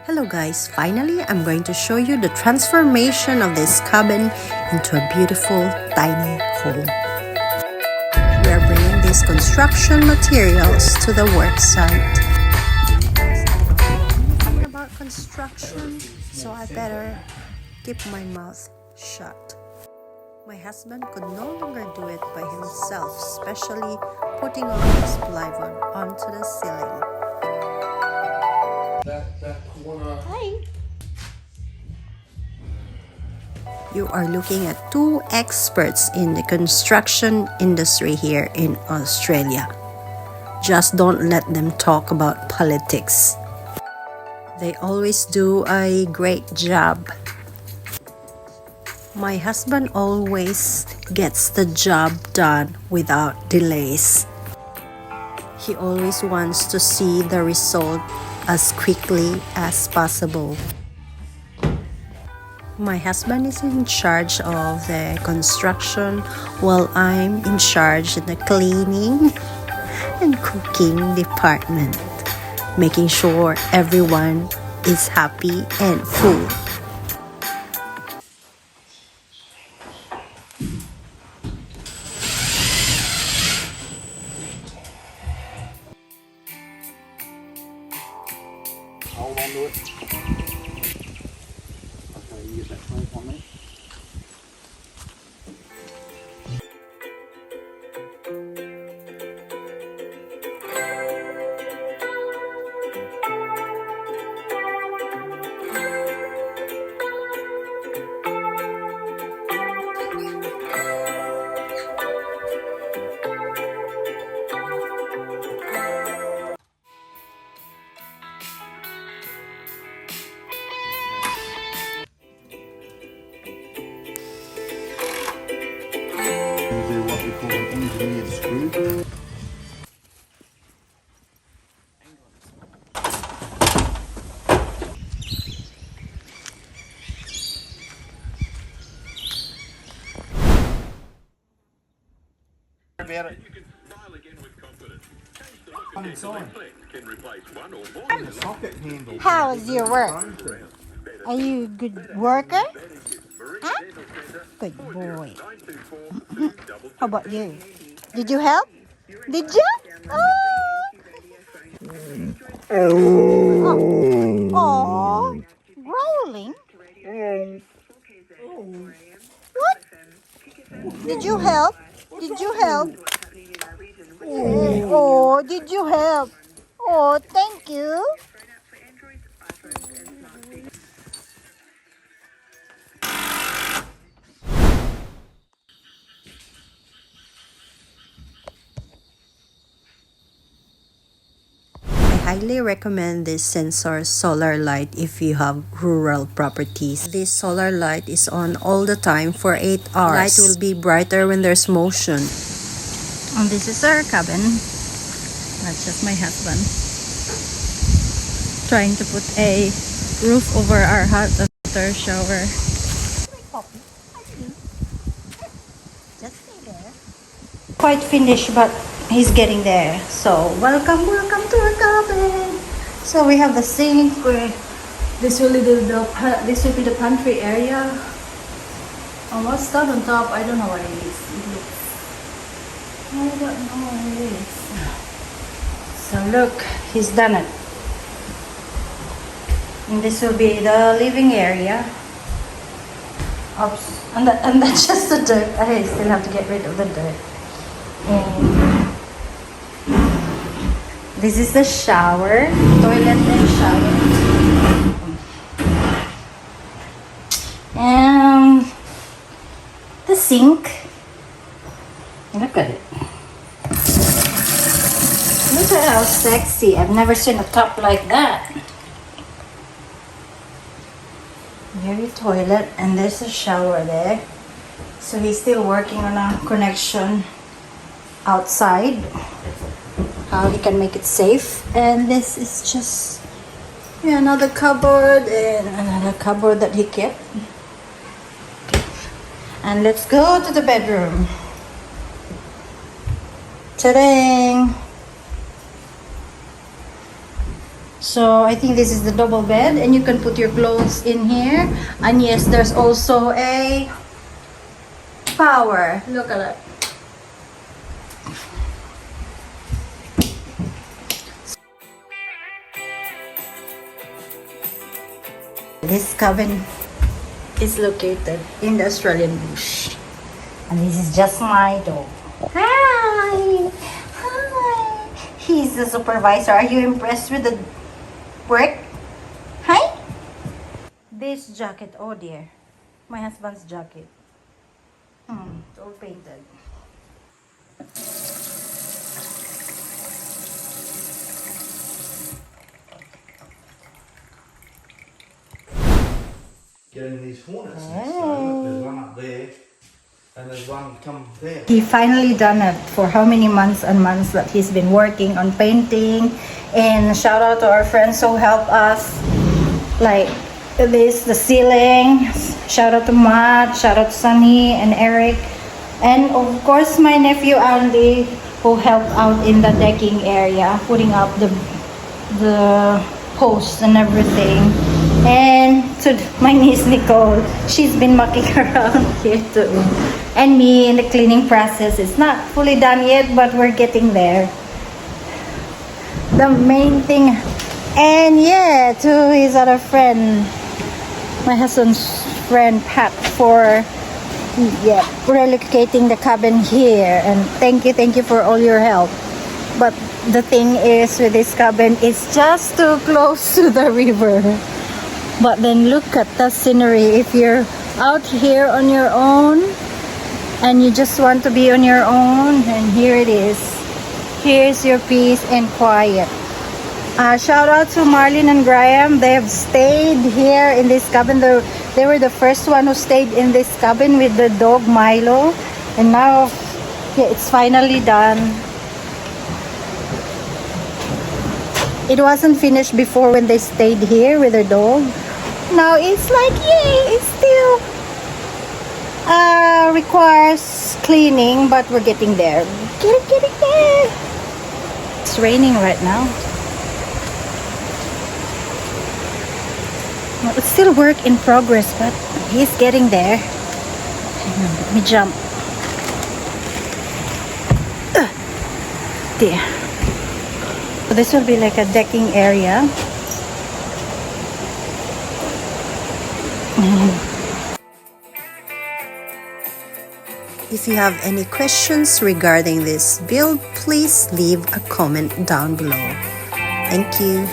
Hello guys, finally I'm going to show you the transformation of this cabin into a beautiful tiny home. We are bringing these construction materials to the work site. I don't know anything about construction, so I better keep my mouth shut. My husband could no longer do it by himself, especially putting all this plywood onto the ceiling. That corner. Hi. You are looking at two experts in the construction industry here in Australia. Just don't let them talk about politics. They always do a great job. My husband always gets the job done without delays. He always wants to see the result as quickly as possible. My husband is in charge of the construction while I'm in charge of the cleaning and cooking department, making sure everyone is happy and full. Hold on to it. Okay, you get that clamp on there. Do what we call an engineered screw. About it. Socket handle. How is your work? Are you a good worker? Huh? Good boy. How about you? Did you help? Did you? Oh. Oh. Rolling? What? Did you help? Did you help? Oh, did you help? Oh, thank you. I highly recommend this sensor solar light if you have rural properties. This solar light is on all the time for 8 hours. Light will be brighter when there's motion. And this is our cabin. That's just my husband trying to put a roof over our hot water shower. Just stay there. Quite finished, but he's getting there. So welcome to our cabin. So we have the sink where this will be the pantry area. And what's that on top? I don't know what it is. I don't know what it is. So look, he's done it. And this will be the living area. Oops. And that's just the dirt. I still have to get rid of the dirt. And this is the shower, toilet and shower. And the sink. Look at it. Look at how sexy. I've never seen a top like that. Very toilet, and there's a shower there. So he's still working on a connection outside, how he can make it safe. And this is just another cupboard and another cupboard that he kept. And let's go to the bedroom. Ta-da! So I think this is the double bed, and you can put your clothes in here. And yes, there's also a power. Look at that. This cabin is located in the Australian bush. And this is just my dog. Hi! Hi! He's the supervisor. Are you impressed with the work? Hi! This jacket, oh dear. My husband's jacket. It's all painted. Getting these hornets next time. Look, there's one up there, and there's one come there. He finally done it for how many months and months that he's been working on painting. And shout out to our friends who help us, like this, the ceiling. Shout out to Matt, shout out to Sunny and Eric, and of course my nephew Andy, who helped out in the decking area, putting up the posts and everything. And to my niece Nicole, she's been mucking around here too. And me in the cleaning process. It's not fully done yet, but we're getting there. The main thing, and yeah, to his other friend, my husband's friend Pat, for relocating the cabin here. And thank you for all your help. But the thing is with this cabin, it's just too close to the river. But then look at the scenery. If you're out here on your own and you just want to be on your own, and here it is. Here's your peace and quiet. Shout out to Marlene and Graham. They have stayed here in this cabin. They were the first one who stayed in this cabin with the dog Milo. And now, yeah, it's finally done. It wasn't finished before when they stayed here with their dog. Now it's like, yay, it still requires cleaning, but we're getting there. Getting there. It's raining right now. Well, it's still work in progress, but he's getting there. Hang on, let me jump. There. So this will be like a decking area. If you have any questions regarding this build, please leave a comment down below. Thank you.